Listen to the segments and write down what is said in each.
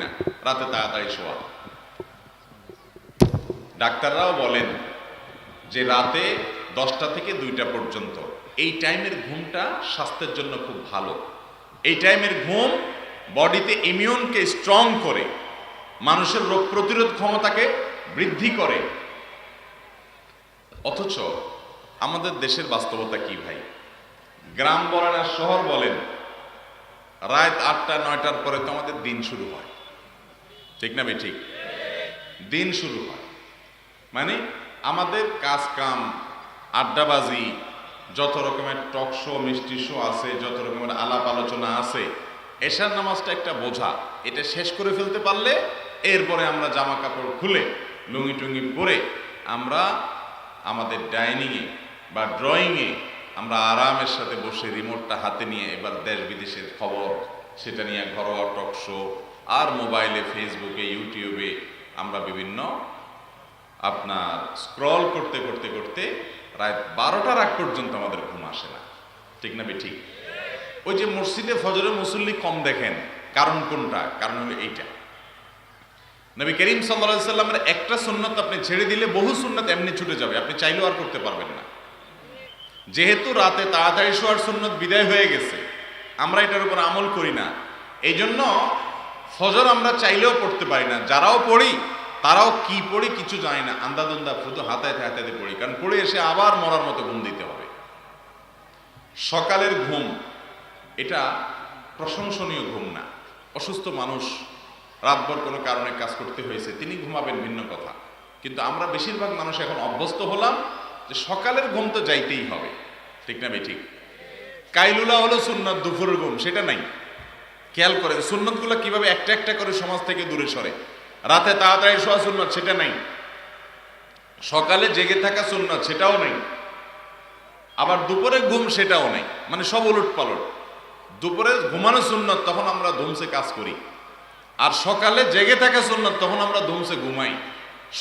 না, রাতে তাড়াতাড়ি শোয়া। ডাক্তাররাও বলেন যে রাতে 10টা থেকে 2টা পর্যন্ত এই টাইমের ঘুমটা স্বাস্থ্যের জন্য খুব ভালো। এই টাইমের ঘুম বডিতে ইমিউনকে স্ট্রং করে, মানুষের রোগ প্রতিরোধ ক্ষমতাকে বৃদ্ধি করে। অথচ আমাদের দেশের বাস্তবতা কি ভাই? গ্রাম বলেন আর শহর বলেন, রাত 8টা 9টার পরে তো আমাদের দিন শুরু হয়, ঠিক না ঠিক? দিন শুরু হয় মানে আমাদের কাজ কাম, আড্ডাবাজি, যত রকমের টক শো, মিষ্টি শো আছে, যত রকমের আলাপ আলোচনা আছে, এশার নামাজটা একটা বোঝা। এটা শেষ করে ফেলতে পারলে এরপরে আমরা জামা কাপড় খুলে লুঙ্গি টুঙ্গি পরে আমরা আমাদের ডাইনিংয়ে বা ড্রয়িংয়ে আমরা আরামের সাথে বসে রিমোটটা হাতে নিয়ে এবার দেশ বিদেশের খবর সেটা নিয়ে ঘরোয়া টক শো আর মোবাইলে, ফেসবুকে, ইউটিউবে আমরা বিভিন্ন আপনার স্ক্রল করতে করতে করতে রাত 12টার আগ পর্যন্ত আমাদের ঘুম আসে না, ঠিক না ঠিক? ওই যে মসজিদে ফজরের মুসল্লি কম দেখেন, কারণ কোনটা? কারণ হলো এইটা, নবী করিম সাল্লাল্লাহু আলাইহি সাল্লামের একটা সুন্নাত আপনি ছেড়ে দিলে বহু সুন্নাত এমনি ছুটে যাবে, আপনি চাইলেও আর করতে পারবেন না। যেহেতু রাতে তাড়াতাড়ি শোয়ার সুন্নাত বিদায় হয়ে গেছে, আমরা এটার উপর আমল করি না, এই জন্য ফজর আমরা চাইলেও পড়তে পারি না। যারাও পড়ি তারাও কি পড়ি কিছু জানি না, আন্দাদুন্দা শুধু হাতাইতে হাতাইতে পড়ি, কারণ পড়ে এসে আবার মরার মতো ঘুম দিতে হবে। সকালের ঘুম এটা প্রশংসনীয় ঘুম না। অসুস্থ মানুষ রাতভর কোনো কারণে কাজ করতে হয়েছে, তিনি ঘুমাবেন, ভিন্ন কথা। কিন্তু আমরা বেশিরভাগ মানুষ এখন অভ্যস্ত হলাম যে সকালের ঘুম তো যাইতেই হবে, ঠিক না ঠিক? কাইলুলা হলো সুন্নাত, দুপুরের ঘুম সেটা নাই। খেয়াল করেন সুন্নাতগুলো কিভাবে একটা একটা করে সমাজ থেকে দূরে সরে। রাতে তাড়াতাড়ি শোয়া সুন্নাত সেটা নাই, সকালে জেগে থাকা সুন্নাত সেটাও নাই, আবার দুপুরে ঘুম সেটাও নাই, মানে সব উলট পালট। দুপুরে ঘুমানো সুন্নাত, তখন আমরা ধুমসে কাজ করি, আর সকালে জেগে থাকা সুন্নাত, তখন আমরা ধুমসে ঘুমাই।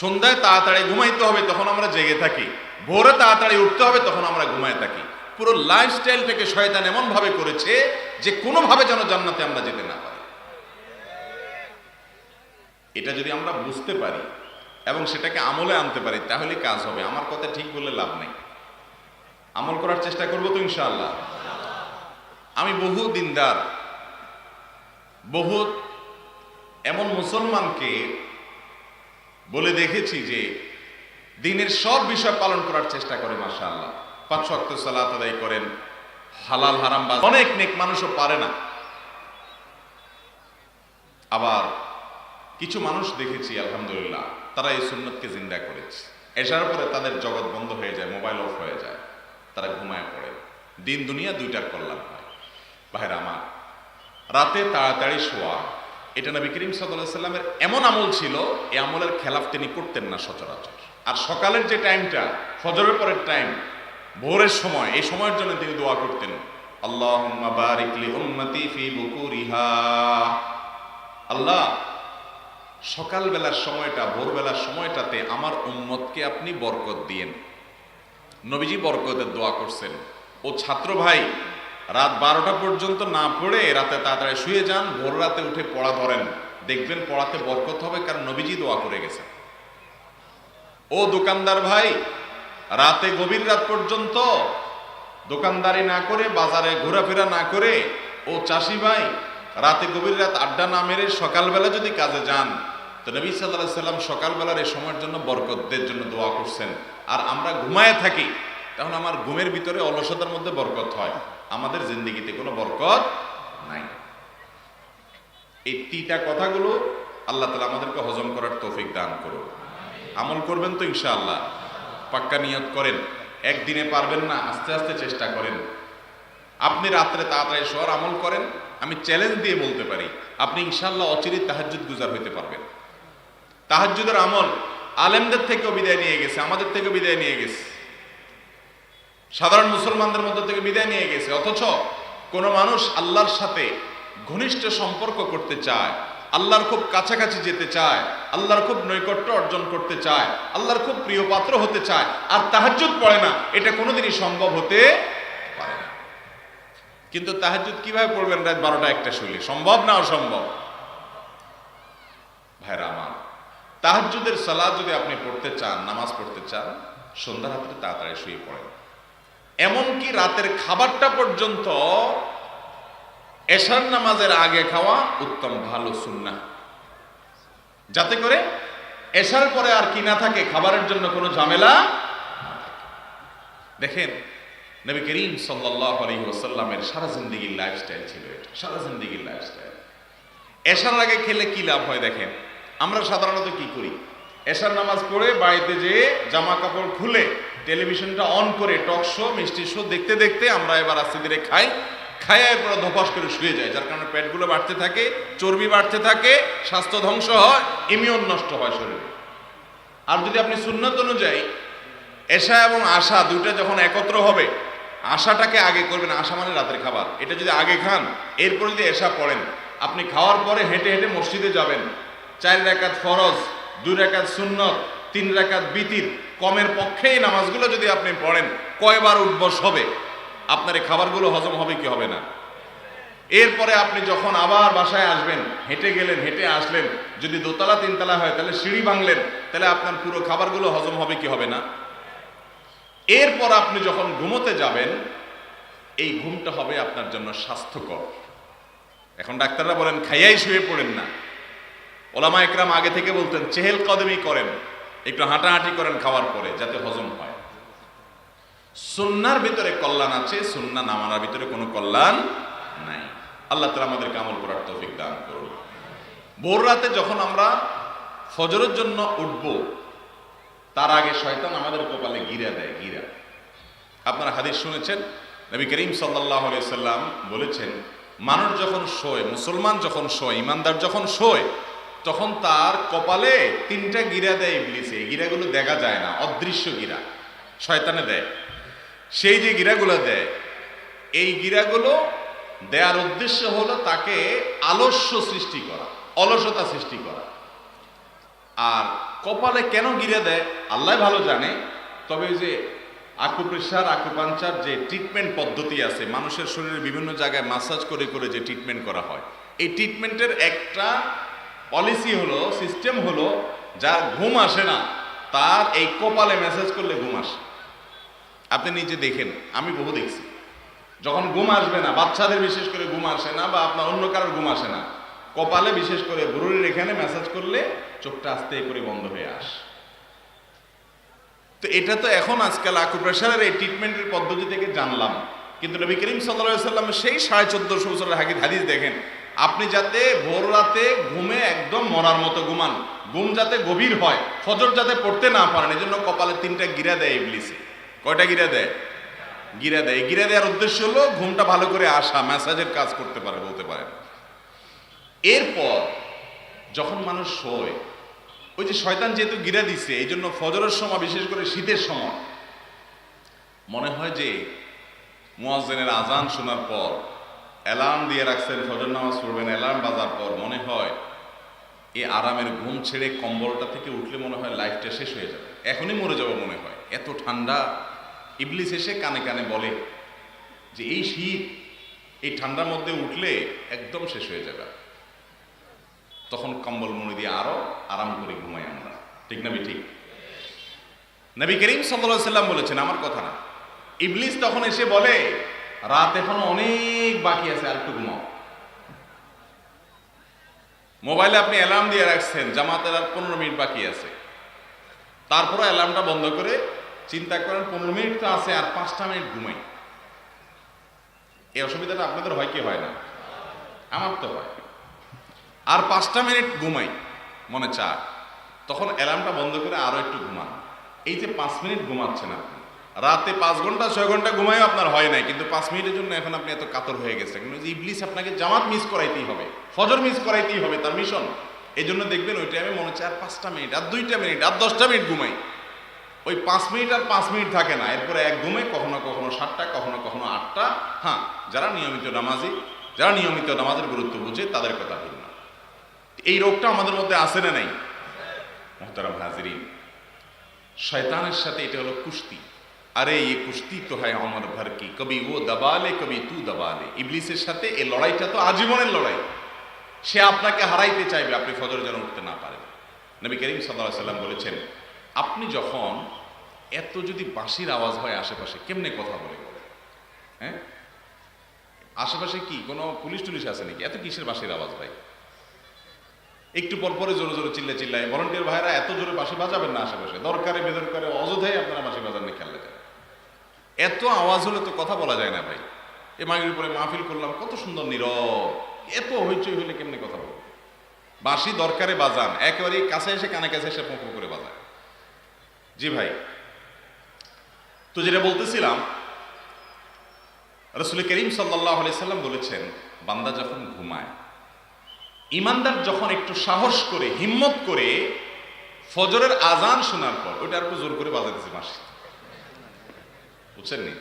সন্ধ্যায় তাড়াতাড়ি ঘুমাইতে হবে, তখন আমরা জেগে থাকি। ভোরে তাড়াতাড়ি উঠতে হবে, তখন আমরা ঘুমায় থাকি। পুরো লাইফস্টাইলটাকে শয়তান এমন ভাবে করেছে যে কোনোভাবে যেন জান্নাতে আমরা যেতে না পারি। এটা যদি আমরা বুঝতে পারি এবং সেটাকে আমলে আনতে পারি তাহলে কাজ হবে। আমার কথা ঠিক বলে লাভ নেই, আমল করার চেষ্টা করবো তো ইনশাআল্লাহ। আমি বহু দিনদার, বহু এমন মুসলমানকে বলে দেখেছি যে দিনের সব বিষয় পালন করার চেষ্টা করে, মাশাআল্লাহ। 5 ওয়াক্ত সালাত আদায় করেন, হালাল হারাম বাজ, অনেক নেক মানুষও পারে না। আবার কিছু মানুষ দেখেছি আলহামদুলিল্লাহ, তারা এই সুন্নতকে জিন্দা করেছে। এসার পরে তাদের জগৎ বন্ধ হয়ে যায়, মোবাইল অফ হয়ে যায়, তারা ঘুমায় পড়ে, দিন দুনিয়া দুইটার কল্যাণ হয়। ভাইরা আমার, রাতে তাড়াতাড়ি শোয়া এটা নবী করিম সাল্লাল্লাহু আলাইহি সাল্লামের এমন আমল ছিল, এই আমলের খেলাফ তিনি করতেন না সচরাচর। আর সকালের যে টাইমটা, ফজরের পরের টাইম, ভোরের সময়, এই সময়ের জন্য তিনি দোয়া করতেন, আল্লাহুম্মা বারিক লি উম্মতি ফি বুকুরিহা। আল্লাহ, সকালবেলার সময়টা, ভোরবেলার সময়টাতে আমার উম্মতকে আপনি বরকত দিয়েন। নবীজি বরকতের দোয়া করছেন। ও ছাত্র ভাই, রাত 12টা পর্যন্ত না পড়ে রাতে তাড়াতাড়ি শুয়ে যান, ভোর রাতে উঠে পড়া ধরেন, দেখবেন পড়াতে বরকত হবে, কারণ নবীজি দোয়া করে গেছেন। ও দোকানদার ভাই, রাতে গভীর রাত পর্যন্ত দোকানদারি না করে, বাজারে ঘোরাফেরা না করে, ও চাষি ভাই, রাতে গভীর রাত আড্ডা না মেরে সকালবেলা যদি কাজে যান, তো নবী সাল্লাল্লাহু আলাইহি সাল্লাম সকালবেলার এই সময়ের জন্য বরকতদের জন্য দোয়া করছেন। আর আমরা ঘুমায় থাকি, তখন আমার ঘুমের ভিতরে অলসতার মধ্যে বরকত হয়, আমাদের জিন্দেগিতে কোনো বরকত নাই। এই তিনটা কথাগুলো আল্লাহ তাআলা আমাদেরকে হজম করার তৌফিক দান করুন। আমল করবেন তো ইনশাআল্লাহ, পাক্কা নিয়ত করেন। একদিনে পারবেন না, আস্তে আস্তে চেষ্টা করেন। আপনি রাত্রে তাড়াতাড়ি শোয়ার আমল করেন, আমি চ্যালেঞ্জ দিয়ে বলতে পারি আপনি ইনশাআল্লাহ অচিরেই তাহাজ্জুদ গুজার হইতে পারবেন। তাহাজ্জুদের আমল আলেমদের থেকেও বিদায় নিয়ে গেছে, আমাদের থেকেও বিদায় নিয়ে গেছে, সাধারণ মুসলমানদের মধ্যে থেকে বিদায় নিয়ে গেছে। অথচ কোন মানুষ আল্লাহর সাথে ঘনিষ্ঠ সম্পর্ক করতে চায়, আল্লাহর খুব কাছাকাছি যেতে চায়, আল্লাহর খুব নৈকট্য অর্জন করতে চায়, আল্লাহর খুব প্রিয় পাত্র হতে চায়, আর তাহাজ্জুদ পড়ে না, এটা কোনোদিনই সম্ভব হতে পারে না। কিন্তু তাহাজ্জুদ কিভাবে পড়বেন রাত 12টা 1টা শুলে? সম্ভব না অসম্ভব? ভাইরা আমার, তাহাজ্জুদের সালাত যদি আপনি পড়তে চান, নামাজ পড়তে চান, সন্ধ্যা রাত্রে তাড়াতাড়ি শুয়ে পড়েন। এমনকি রাতের খাবারটা পর্যন্ত এশার নামাজের আগে খাওয়া উত্তম, ভালো সুন্নাহ, যাতে করে এশার পরে আর কি না থাকে, খাবারের জন্য কোনো ঝামেলা। দেখেন নবী করিম সাল্লাল্লাহু আলাইহি ওয়াসাল্লামের সারা জিন্দেগীর লাইফস্টাইল ছিল এটা, সারা জিন্দেগীর লাইফস্টাইল। এশার আগে খেলে কি লাভ হয় দেখেন, আমরা সাধারণত কি করি, এশার নামাজ পড়ে বাড়িতে যেয়ে জামা কাপড় খুলে টেলিভিশনটা অন করে টক শো, মিষ্টি শো দেখতে দেখতে আমরা এবার আস্তে ধীরে খাই, খায় এরপর ধপাস করে শুয়ে যায়, যার কারণে পেটগুলো বাড়তে থাকে, চর্বি বাড়তে থাকে, স্বাস্থ্য ধ্বংস হয়, ইমিউন নষ্ট হয় শরীরে। আর যদি আপনি সুন্নত অনুযায়ী এশা এবং আশা দুইটা যখন একত্র হবে, আশাটাকে আগে করবেন, আশা মানে রাতের খাবার, এটা যদি আগে খান, এরপর যদি এশা পড়েন, আপনি খাওয়ার পরে হেঁটে হেঁটে মসজিদে যাবেন, 4 রাকাত ফরজ, 2 রাকাত সুন্নত, 3 রাকাত বিতির, কমের পক্ষেই নামাজগুলো যদি আপনি পড়েন, কয়বার উঠবস হবে, আপনার এই খাবারগুলো হজম হবে কি হবে না? এরপরে আপনি যখন আবার বাসায় আসবেন, হেঁটে গেলেন, হেঁটে আসলেন, যদি দোতলা 3 তলা হয় তাহলে সিঁড়ি ভাঙলেন, তাহলে আপনার পুরো খাবারগুলো হজম হবে কি হবে না? এরপর আপনি যখন ঘুমোতে যাবেন, এই ঘুমটা হবে আপনার জন্য স্বাস্থ্যকর। এখন ডাক্তাররা বলেন খাইয়াই শুয়ে পড়েন না, ওলামা একরাম আগে থেকে বলতেন চেহেল কদমি করেন, একটু হাঁটাহাঁটি করেন খাওয়ার পরে, যাতে হজম হয়। সুন্নার ভিতরে কল্যাণ আছে, সুন্নাহ না মানার ভিতরে কোনো কল্যাণ নাই। আল্লাহ তাআলা আমাদেরকে আমল করার তৌফিক দান করুন। ভোর রাতে যখন আমরা ফজরের জন্য উঠব, তার আগে শয়তান আমাদের কপালে গিরা দেয়, গিরা। আপনারা হাদিস শুনেছেন, নবী করিম সাল্লাল্লাহু আলাইহি সাল্লাম বলেছেন, মানুষ যখন শোয়, মুসলমান যখন শোয়, ইমানদার যখন শোয়, তখন তার কপালে 3টা গিরা দেয় ইবলিস। এই গিরাগুলো দেখা যায় না, অদৃশ্য গিরা শয়তানে দেয়। সেই যে গিরাগুলো দেয়, এই গিরাগুলো দেওয়ার উদ্দেশ্য হলো তাকে আলস্য সৃষ্টি করা, অলসতা সৃষ্টি করা। আর কপালে কেন গিরা দেয় আল্লাহ ভালো জানে। তবে যে আকুপ্রেশার, আকুপাঞ্চার যে ট্রিটমেন্ট পদ্ধতি আছে, মানুষের শরীরে বিভিন্ন জায়গায় মাসাজ করে করে যে ট্রিটমেন্ট করা হয়, এই ট্রিটমেন্টের একটা পলিসি হলো, সিস্টেম হলো, যার ঘুম আসে না তার এই কপালে মেসেজ করলে ঘুম আসে। আপনি নিজে দেখেন, আমি বহু দেখছি, যখন ঘুম আসবে না, বাচ্চাদের বিশেষ করে ঘুম আসে না, বা আপনার অন্য কারোর ঘুম আসে না, কপালে বিশেষ করে ভ্রুর এখানে মেসেজ করলে চোখটা আস্তে করে বন্ধ হয়ে আসে। তো এটা তো এখন আজকাল আকুপ্রেশারের এই ট্রিটমেন্টের পদ্ধতি থেকে জানলাম, কিন্তু নবী করিম সাল্লাল্লাহু আলাইহি ওয়াসাল্লাম সেই 1450 বছরের হাদিস দেখেন, আপনি যাতে ভোর রাতে ঘুমে একদম মরার মতো ঘুমান, ঘুম যাতে গভীর হয়, ফজর যাতে পড়তে না পারেন, এজন্য কপালে 3টা গিরা দেয় ইবলিসে। কয়টা গিরা দেয়? গিরা দেয়। গিরা দেওয়ার উদ্দেশ্য হলো ঘুমটা ভালো করে আসা, ম্যাসাজের কাজ করতে পারে, বলতে পারেন। এরপর যখন মানুষ শোয়, ওই যে শয়তান যেহেতু গিরা দিছে, এই জন্য ফজরের সময়, বিশেষ করে শীতের সময়, মনে হয় যে মুয়াজ্জিনের আজান শোনার পর অ্যালার্ম দিয়ে রাখছেন, ফজর নামাজ পড়বেন, অ্যালার্ম বাজার পর মনে হয় এই আরামের ঘুম ছেড়ে কম্বলটা থেকে উঠলে মনে হয় লাইফটা শেষ হয়ে যাবে, এখনই মরে যাবো মনে হয়, এত ঠান্ডা। ইবলিস এসে কানে কানে বলে যে এই শীত, এই ঠান্ডার মধ্যে উঠলে একদম শেষ হয়ে যাবে। তখন কম্বল মুড়ি দিয়ে আরো আরাম করে ঘুমাই আমরা, ঠিক না? ঠিক। নবী করিম সাল্লাল্লাহু আলাইহি সাল্লাম বলেছেন, আমার কথা না। ইবলিস তখন এসে বলে রাত এখনো অনেক বাকি আছে, আর একটু ঘুমাও। মোবাইলে আপনি অ্যালার্ম দিয়ে রাখছেন, জামাতের আর 15 মিনিট বাকি আছে, তারপরে অ্যালার্মটা বন্ধ করে চিন্তা করেন 15 মিনিট তো আছে, আর 5টা মিনিট ঘুমাই। এই অসুবিধাটা আপনাদের হয় কি হয় না? আমার তো হয়। আর 5টা মিনিট ঘুমাই মনে চায়, তখন অ্যালার্মটা বন্ধ করে আরো একটু ঘুমান। এই যে 5 মিনিট ঘুমাচ্ছেন আপনি, রাতে 5 ঘন্টা 6 ঘন্টা ঘুমায়ও আপনার হয় নাই, কিন্তু 5 মিনিটের জন্য এখন আপনি এত কাতর হয়ে গেছেন। কিন্তু ইবলিস আপনাকে জামাত মিস করাইতেই হবে, ফজর মিস করাইতেই হবে, তার মিশন। এই জন্য দেখবেন ওই টাইমে মনে চায় আর 5টা মিনিট, আর 2টা মিনিট, আর 10টা মিনিট ঘুমাই। ওই 5 মিনিট আর 5 মিনিট থাকে না, এরপরে এক ঘুমে কখনো কখনো 7টা, কখনো কখনো 8টা। হ্যাঁ, যারা নিয়মিত নামাজি, যারা নিয়মিত নামাজের গুরুত্ব বুঝে, তাদের কথা ভিন্ন। এই রোগটা আমাদের মধ্যে আছে না নাই? মুহতারাম হাজিরিন, শয়তানের সাথে এটা হলো কুস্তি। আরে এই কুস্তি তো হয় আমার ঘর কি, কবি ও দবালে কবি তু দবালে। ইবলিসের সাথে এই লড়াইটা তো আজীবনের লড়াই। সে আপনাকে হারাইতে চাইবে, আপনি ফজর যেন উঠতে না পারেন। নবী করিম সাল্লাল্লাহু আলাইহি সাল্লাম বলেছেন, আপনি যখন এত যদি বাঁশির আওয়াজ হয় আশেপাশে, কেমনে কথা বলে? হ্যাঁ, আশেপাশে কি কোনো পুলিশ টুলিশ আছে নাকি? এত কিসের বাঁশির আওয়াজ ভাই? একটু পর পরে জোরে জোরে চিল্লায় ভলান্টিয়ার ভাইরা, এত জোরে বাঁশি বাজাবেন না আশেপাশে, দরকারে বেদরকারে অযথাই আপনারা বাঁশি বাজান না, খেয়াল রাখেন। এত আওয়াজ হলে তো কথা বলা যায় না ভাই। এ মাগরিবের পরে মাহফিল করলাম, কত সুন্দর নীরব, এত হইচই হইলে কেমনে কথা বলবো? বাঁশি দরকারে বাজান, একেবারে কাছে এসে কানে কাছে এসে পোঁ করে বাজায়। জি ভাই, তো যেটা বলতেছিলাম, রাসূল করিম সাল্লাল্লাহু আলাইহি সাল্লাম বলেছেন, বান্দা যখন ঘুমায়, ইমানদার যখন একটু সাহস করে হিম্মত করে ফজরের আজান শোনার পর, ওইটা আর একটু জোর করে বাজাইতেছে বাঁশি, বুঝছেন নি?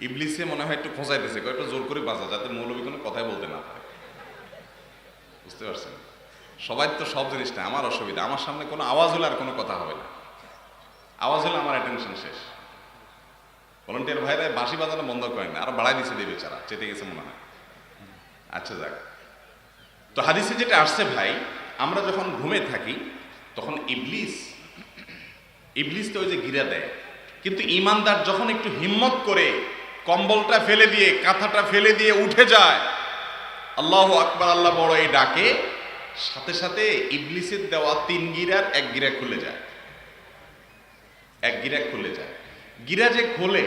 ইবলিসে মনে হয় একটু খোঁচাইতেছে, একটু জোর করে বাজা, যাতে মৌলবী কোনো কথাই বলতে না পারে। বুঝতে পারছেন? সবাই তো সব জিনিসটা, আমার অসুবিধা, আমার সামনে কোনো আওয়াজ হলে আর কোনো কথা হবে না, আওয়াজ হলে আমার অ্যাটেনশন শেষ। ভলান্টিয়ার ভাইরা বাঁশি বাজানো বন্ধ করেন না, আর বাড়াই দিচ্ছে দিয়ে বেচারা, চেতে গেছে মনে হয়। আচ্ছা যাক, তো হাদিসে যেটা আসছে ভাই, আমরা যখন ঘুমে থাকি তখন ইবলিস তো ওই যে ঘিরা দেয়, কিন্তু ইমানদার যখন একটু হিম্মত করে কম্বলটা ফেলে দিয়ে, কাঁথাটা ফেলে দিয়ে উঠে যায়, আল্লাহু আকবার, আল্লাহ বড়, এই ডাকে, সাথে সাথে ইবলিসের দেওয়া 3 গিরার 1 গিরা খুলে যায়, 1 গিরা খুলে যায়। গিরা যে খোলে,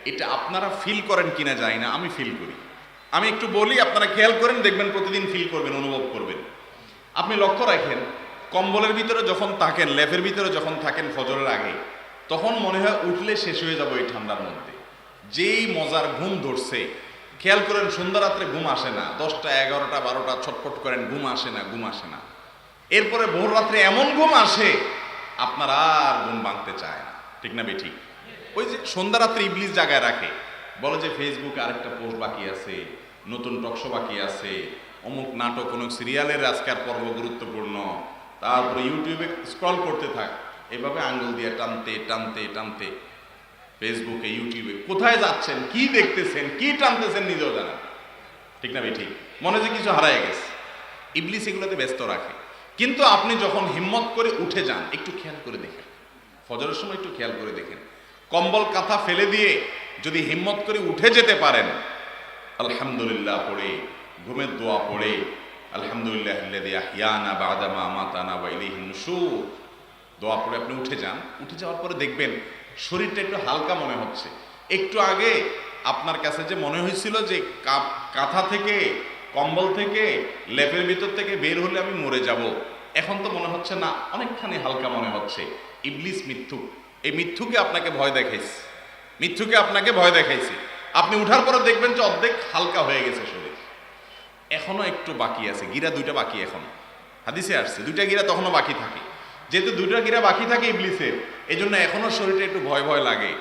এটা আপনারা ফিল করেন কিনা যায় না, আমি ফিল করি। আমি একটু বলি, আপনারা খেয়াল করেন, দেখবেন প্রতিদিন ফিল করবেন, অনুভব করবেন। আপনি লক্ষ্য রাখেন, কম্বলের ভিতরে যখন থাকেন, লেপের ভিতরে যখন থাকেন ফজরের আগে, তখন মনে হয় উঠলে শেষ হয়ে যাবো এই ঠান্ডার মধ্যে। যেই মজার ঘুম ধরছে, খেয়াল করেন, সন্ধ্যা রাত্রে ঘুম আসে না, 10টা 11টা 12টা ছটফট করেন, ঘুম আসে না। এরপরে ভোর রাত্রে এমন ঘুম আসে, আপনার আর ঘুম ভাঙতে চায় না, ঠিক না বেঠিক? ওই যে সন্ধ্যা রাত্রে ইবলিস জায়গায় রাখে, বলে যে ফেসবুকে আরেকটা পোস্ট বাকি আছে, নতুন টকশো বাকি আছে, অমুক নাটক, অমুক সিরিয়ালের আজকের পর্ব গুরুত্বপূর্ণ, তারপরে ইউটিউবে স্ক্রল করতে থাক, এভাবে আঙ্গুল দিয়ে টানতে ফেসবুকে, ইউটিউবে কোথায় যাচ্ছেন, কি দেখতেছেন, কি টানতেছেন নিজেও জানেন, ঠিক না বেঠিক? মনে যে কিছু হারায় গেছে। ইবলিস এগুলোতে ব্যস্ত রাখে। কিন্তু আপনি যখন হিম্মত করে উঠে যান, একটু খেয়াল করে দেখেন, ফজরের সময় একটু খেয়াল করে দেখেন, কম্বল কাঁথা ফেলে দিয়ে যদি হিম্মত করে উঠে যেতে পারেন, আলহামদুলিল্লাহ পড়ে, ঘুমের দোয়া পড়ে, আলহামদুলিল্লাহিল্লাযী আহইয়ানা বা'দা মা আমাতানা ওয়া ইলাইহিন নুশুর, দোয়া পড়ে আপনি উঠে যান। উঠে যাওয়ার পরে দেখবেন শরীরটা একটু হালকা মনে হচ্ছে। একটু আগে আপনার কাছে যে মনে হয়েছিল যে কাঁথা থেকে, কম্বল থেকে, লেপের ভিতর থেকে বের হলে আমি মরে যাব, এখন তো মনে হচ্ছে না, অনেকখানি হালকা মনে হচ্ছে। ইবলিস মিথ্যুক, এই মিথ্যুকে আপনাকে ভয় দেখাইছে। আপনি উঠার পরে দেখবেন যে অর্ধেক হালকা হয়ে গেছে শরীর, এখনো একটু বাকি আছে, গিরা 2টা বাকি, এখনো হাদিসে আসছে 2টা গিরা তখনও বাকি থাকে। যেহেতু 2টা গিরা বাকি থাকে ইবলিসের, এই জন্য এখনো শরীরে একটু ভয় লাগে।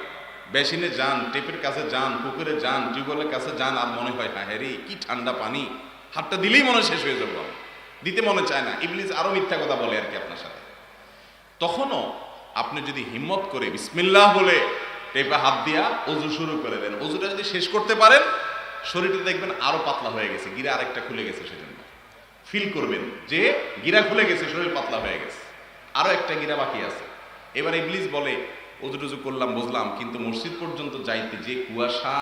বেসিনে যান, টেপের কাছে যান, পুকুরে যান, টিউবওয়েলের কাছে যান, আর মনে হয় হ্যাঁ রে কি ঠান্ডা পানি, হাতটা দিলেই মনে শেষ হয়ে যাবো, দিতে মনে চায় না। ইবলিস আরো মিথ্যা কথা বলে আর কি আপনার সাথে। তখনও আপনি যদি হিম্মত করে বিসমিল্লাহ বলে টেপে হাত দিয়া ওযু শুরু করে দেন, ওযুটা যদি শেষ করতে পারেন, শরীরটা দেখবেন আরো পাতলা হয়ে গেছে, গিরা আরেকটা খুলে গেছে, সেজন্য ফিল করবেন যে গিরা খুলে গেছে, শরীর পাতলা হয়ে গেছে, আরো একটা গিরা বাকি আছে। এবার ইবলিস বলে, ওযু টুজু করলাম বুঝলাম, কিন্তু মসজিদ পর্যন্ত যাইতে যে কুয়াশা